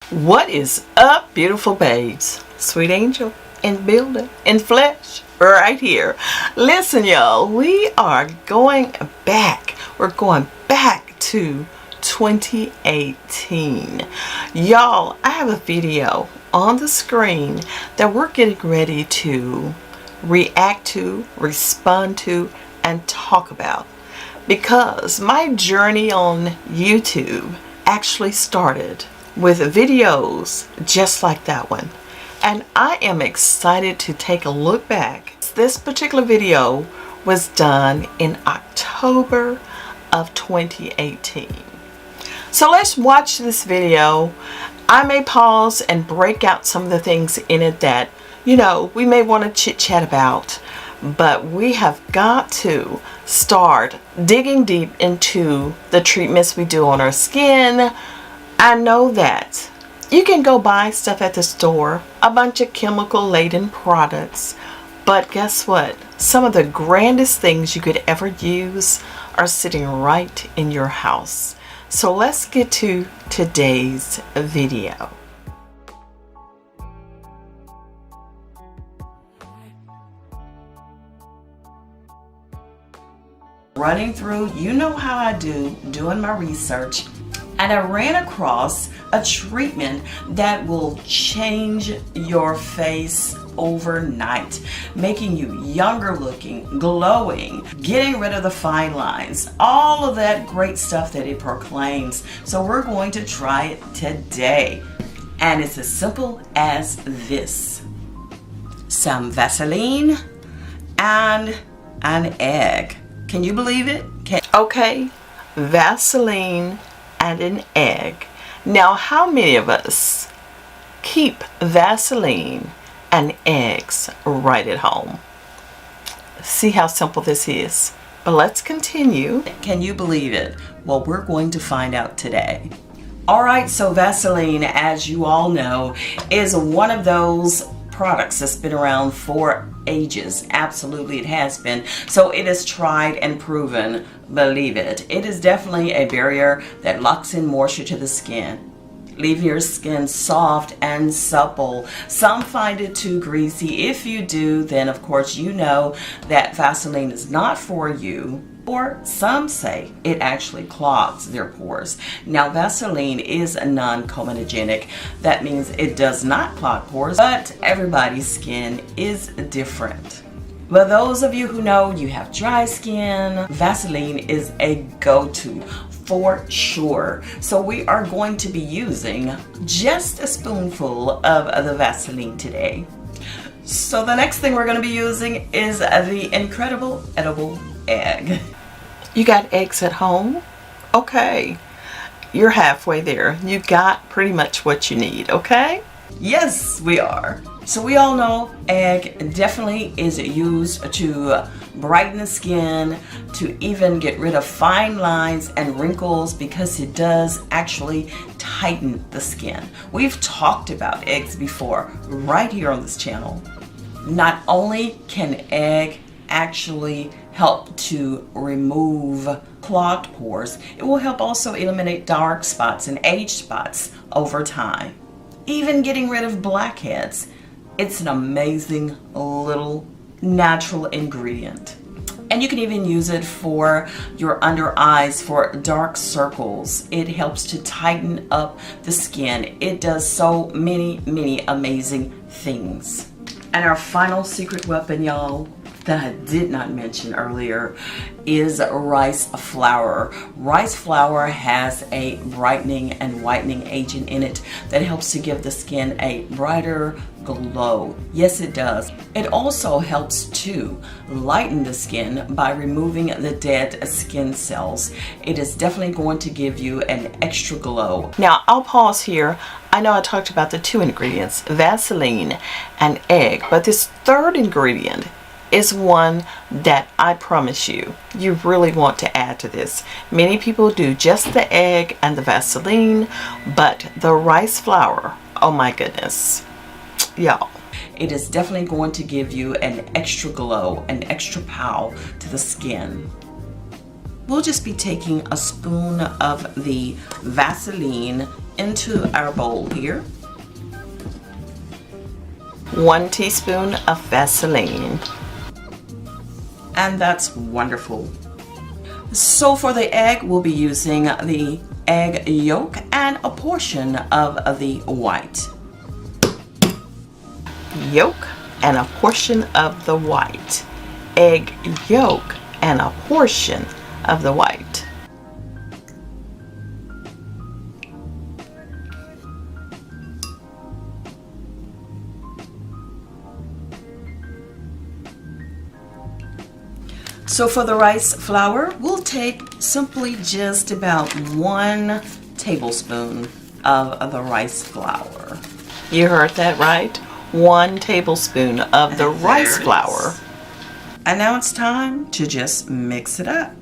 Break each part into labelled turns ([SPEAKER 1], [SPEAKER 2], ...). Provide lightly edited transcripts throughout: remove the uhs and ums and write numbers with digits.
[SPEAKER 1] What is up, beautiful babes? Sweet angel in building, in flesh, right here. Listen, y'all, we are going back. We're going back to 2018. Y'all, I have a video on the screen that we're getting ready to react to, respond to, and talk about. Because my journey on YouTube actually started with videos just like that one. And I am excited to take a look back. This particular video was done in October of 2018. So let's watch this video. I may pause and break out some of the things in it that, you know, we may want to chit chat about. But we have got to start digging deep into the treatments we do on our skin. I know that you can go buy stuff at the store, a bunch of chemical laden products, but guess what? Some of the grandest things you could ever use are sitting right in your house. So let's get to today's video. Running through, you know how I do, doing my research, and I ran across a treatment that will change your face overnight, making you younger looking, glowing, getting rid of the fine lines, all of that great stuff that it proclaims. So we're going to try it today. And it's as simple as this. Some Vaseline and an egg. Can you believe it? Okay, Vaseline and an egg. Now, how many of us keep Vaseline and eggs right at home? See how simple this is. But let's continue. Can you believe it? Well, we're going to find out today. All right, so Vaseline, as you all know, is one of those products that's been around for ages. Absolutely, it has been. So it is tried and proven, believe it. It is definitely a barrier that locks in moisture to the skin, leaving your skin soft and supple. Some find it too greasy. If you do, then of course you know that Vaseline is not for you. Or some say it actually clogs their pores. Now, Vaseline is a non-comedogenic. That means it does not clog pores, but everybody's skin is different. But those of you who know you have dry skin, Vaseline is a go-to for sure. So we are going to be using just a spoonful of the Vaseline today. So the next thing we're going to be using is the incredible edible egg. You got eggs at home? Okay, you're halfway there. You got pretty much what you need, okay? Yes, we are. So we all know egg definitely is used to brighten the skin, to even get rid of fine lines and wrinkles, because it does actually tighten the skin. We've talked about eggs before right here on this channel. Not only can egg actually help to remove clogged pores, it will help also eliminate dark spots and age spots over time. Even getting rid of blackheads. It's an amazing little natural ingredient. And you can even use it for your under eyes, for dark circles. It helps to tighten up the skin. It does so many amazing things. And our final secret weapon, y'all, that I did not mention earlier, is rice flour. Rice flour has a brightening and whitening agent in it that helps to give the skin a brighter glow. Yes, it does. It also helps to lighten the skin by removing the dead skin cells. It is definitely going to give you an extra glow. Now, I'll pause here. I know I talked about the two ingredients, Vaseline and egg, but this third ingredient is one that I promise you really want to add to this. Many people do just the egg and the Vaseline, but the rice flour, oh my goodness, y'all. It is definitely going to give you an extra glow, an extra pow to the skin. We'll just be taking a spoon of the Vaseline into our bowl here. 1 teaspoon of Vaseline. And that's wonderful. So for the egg, we'll be using the egg yolk and a portion of the white. Yolk and a portion of the white. Egg yolk and a portion of the white. So for the rice flour, we'll take simply just about 1 tablespoon of the rice flour. You heard that right? 1 tablespoon of the rice flour. And now it's time to just mix it up.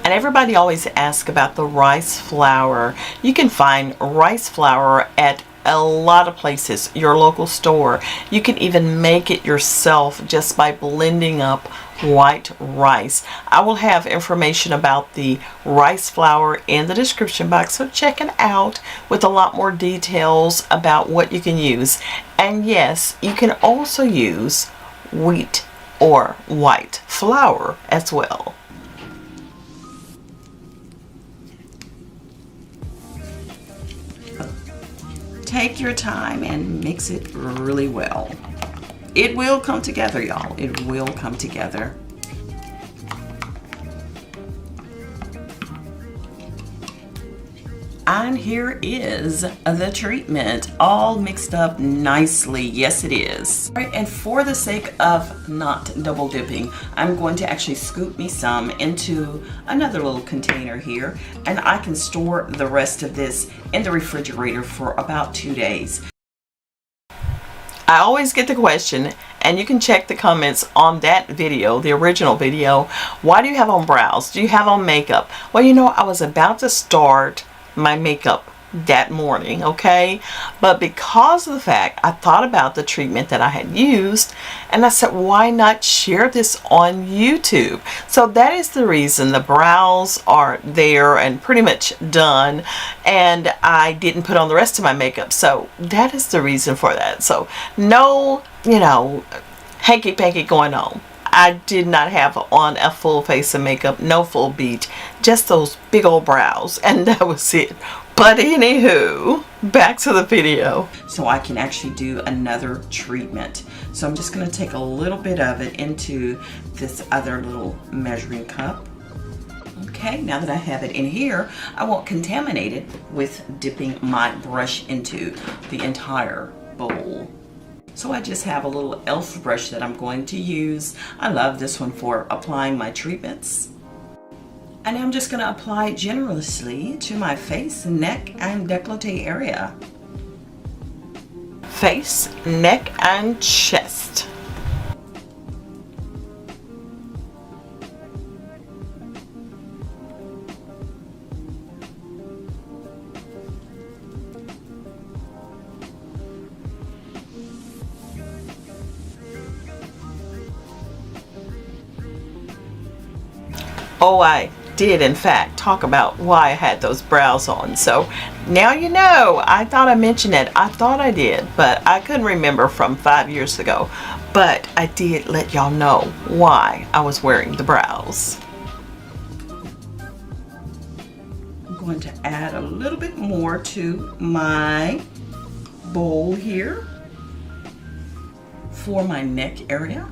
[SPEAKER 1] And everybody always asks about the rice flour. You can find rice flour at a lot of places, your local store. You can even make it yourself just by blending up white rice. I will have information about the rice flour in the description box, so check it out with a lot more details about what you can use. And yes, you can also use wheat or white flour as well. Take your time and mix it really well. It will come together, y'all. It will come together. And here is the treatment, all mixed up nicely. Yes, it is. All right, and for the sake of not double dipping, I'm going to actually scoop me some into another little container here, and I can store the rest of this in the refrigerator for about 2 days. I always get the question, and you can check the comments on that video, the original video, why do you have on brows? Do you have on makeup? Well, you know, I was about to start my makeup that morning, okay? But because of the fact I thought about the treatment that I had used, and I said, why not share this on YouTube? So that is the reason the brows are there and pretty much done, and I didn't put on the rest of my makeup. So that is the reason for that. So no, you know, hanky-panky going on. I did not have on a full face of makeup, no full beat, just those big old brows, and that was it. But anywho, back to the video. So I can actually do another treatment. So I'm just gonna take a little bit of it into this other little measuring cup. Okay, now that I have it in here, I won't contaminate it with dipping my brush into the entire bowl. So I just have a little e.l.f. brush that I'm going to use. I love this one for applying my treatments. And I'm just going to apply it generously to my face, neck, and décolleté area. Face, neck, and chest. Oh, I did in fact talk about why I had those brows on. So now you know. I thought I mentioned it. I thought I did, but I couldn't remember from 5 years ago. But I did let y'all know why I was wearing the brows. I'm going to add a little bit more to my bowl here for my neck area.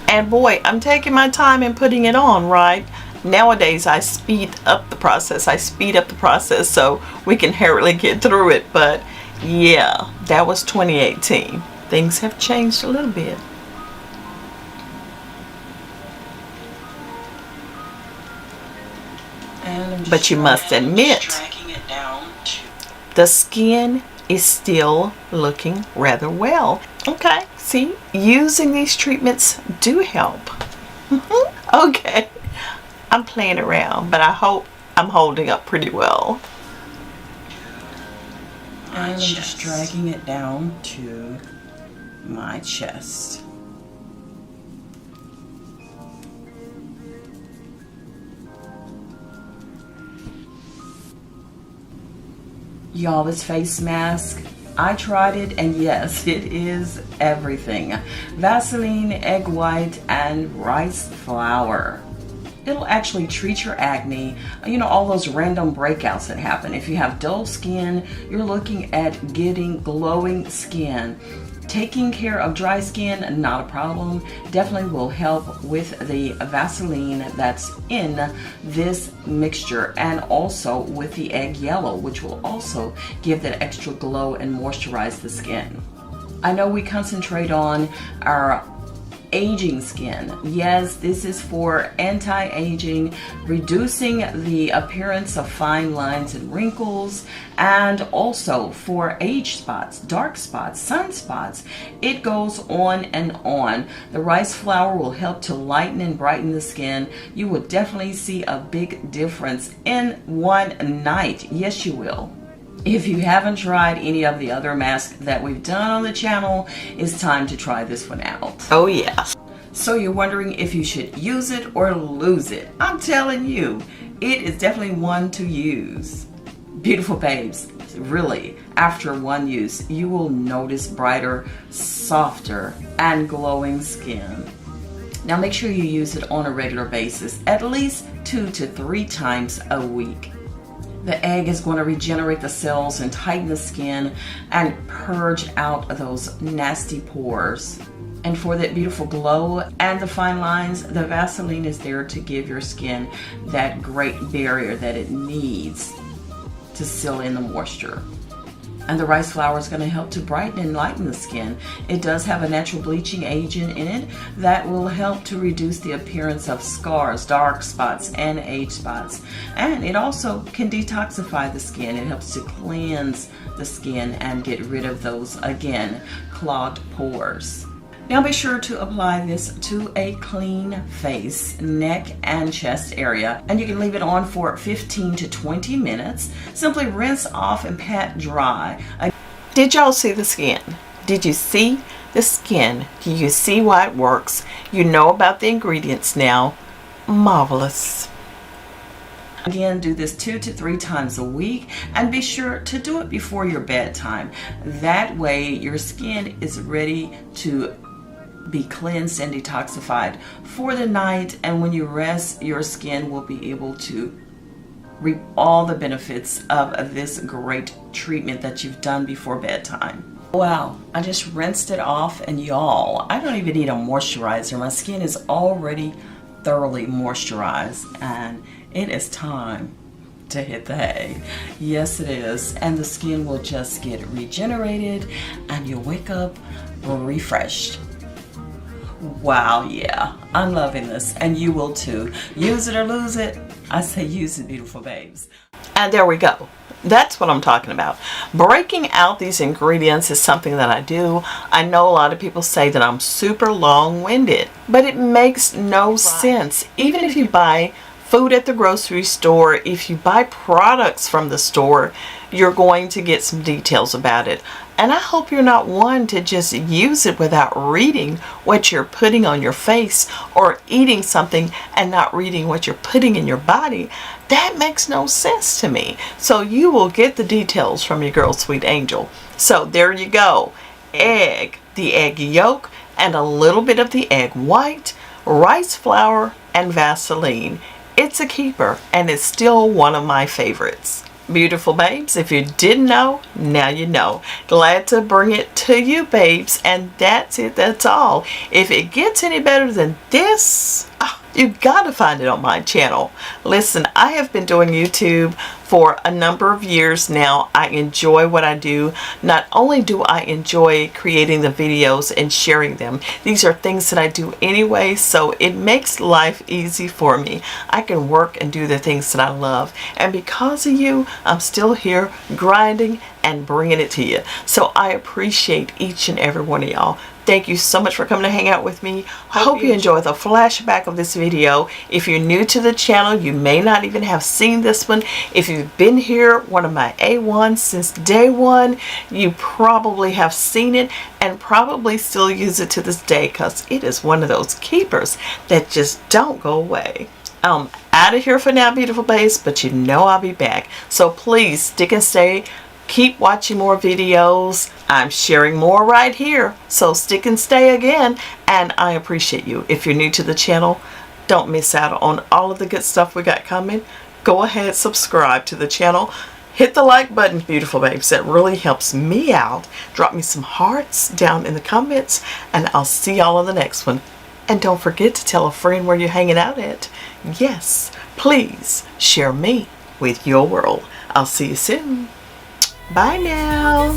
[SPEAKER 1] And boy, I'm taking my time and putting it on, right? Nowadays, I speed up the process so we can hurriedly get through it. But yeah, that was 2018. Things have changed a little bit. But you must admit, the skin is still looking rather well. Okay, see, using these treatments do help. Okay, I'm playing around, but I hope I'm holding up pretty well. And I'm just dragging it down to my chest. Y'all, this face mask, I tried it, and yes, it is everything. Vaseline, egg white, and rice flour. It'll actually treat your acne, you know, all those random breakouts that happen. If you have dull skin, you're looking at getting glowing skin. Taking care of dry skin, not a problem. Definitely will help with the Vaseline that's in this mixture, and also with the egg yellow, which will also give that extra glow and moisturize the skin. I know we concentrate on our aging skin. Yes, this is for anti-aging, reducing the appearance of fine lines and wrinkles, and also for age spots, dark spots, sunspots. It goes on and on. The rice flour will help to lighten and brighten the skin. You will definitely see a big difference in one night. Yes, you will. If you haven't tried any of the other masks that we've done on the channel, it's time to try this one out. Oh yeah. So you're wondering if you should use it or lose it. I'm telling you, it is definitely one to use. Beautiful babes, really, after one use, you will notice brighter, softer, and glowing skin. Now make sure you use it on a regular basis, at least 2 to 3 times a week. The egg is going to regenerate the cells and tighten the skin and purge out those nasty pores. And for that beautiful glow and the fine lines, the Vaseline is there to give your skin that great barrier that it needs to seal in the moisture. And the rice flour is going to help to brighten and lighten the skin. It does have a natural bleaching agent in it that will help to reduce the appearance of scars, dark spots, and age spots. And it also can detoxify the skin. It helps to cleanse the skin and get rid of those, again, clogged pores. Now be sure to apply this to a clean face, neck, and chest area, and you can leave it on for 15 to 20 minutes. Simply rinse off and pat dry. Did y'all see the skin? Did you see the skin? Do you see why it works? You know about the ingredients now. Marvelous. Again, do this 2 to 3 times a week, and be sure to do it before your bedtime. That way your skin is ready to be cleansed and detoxified for the night, and when you rest, your skin will be able to reap all the benefits of this great treatment that you've done before bedtime. Wow, I just rinsed it off, and y'all, I don't even need a moisturizer. My skin is already thoroughly moisturized, and it is time to hit the hay. Yes, it is. And the skin will just get regenerated, and you'll wake up refreshed. Wow, yeah, I'm loving this, and you will too. Use it or lose it. I say use it, beautiful babes. And there we go. That's what I'm talking about. Breaking out these ingredients is something that I do. I know a lot of people say that I'm super long-winded, but it makes no sense. Even if you buy food at the grocery store, if you buy products from the store, you're going to get some details about it. And I hope you're not one to just use it without reading what you're putting on your face, or eating something and not reading what you're putting in your body. That makes no sense to me. So you will get the details from your girl, Sweet Angel. So there you go. Egg, the egg yolk, and a little bit of the egg white, rice flour, and Vaseline. It's a keeper, and it's still one of my favorites. Beautiful babes, if you didn't know, now you know. Glad to bring it to you, babes, and that's it, that's all. If it gets any better than this, you gotta find it on my channel. Listen, I have been doing YouTube for a number of years now. I enjoy what I do. Not only do I enjoy creating the videos and sharing them, these are things that I do anyway, so it makes life easy for me. I can work and do the things that I love, and because of you, I'm still here grinding and bringing it to you. So I appreciate each and every one of y'all. Thank you so much for coming to hang out with me. I hope you enjoy the flashback of this video. If you're new to the channel, you may not even have seen this one. If you've been here, one of my A1s since day one, you probably have seen it and probably still use it to this day, because it is one of those keepers that just don't go away. Out of here for now, beautiful babes, but you know I'll be back. So please stick and stay Keep watching more videos. I'm sharing more right here, so stick and stay again, and I appreciate you. If you're new to the channel, don't miss out on all of the good stuff we got coming. Go ahead, subscribe to the channel. Hit the like button, beautiful babes. That really helps me out. Drop me some hearts down in the comments, and I'll see y'all on the next one. And don't forget to tell a friend where you're hanging out at. Yes, please share me with your world. I'll see you soon. Bye now.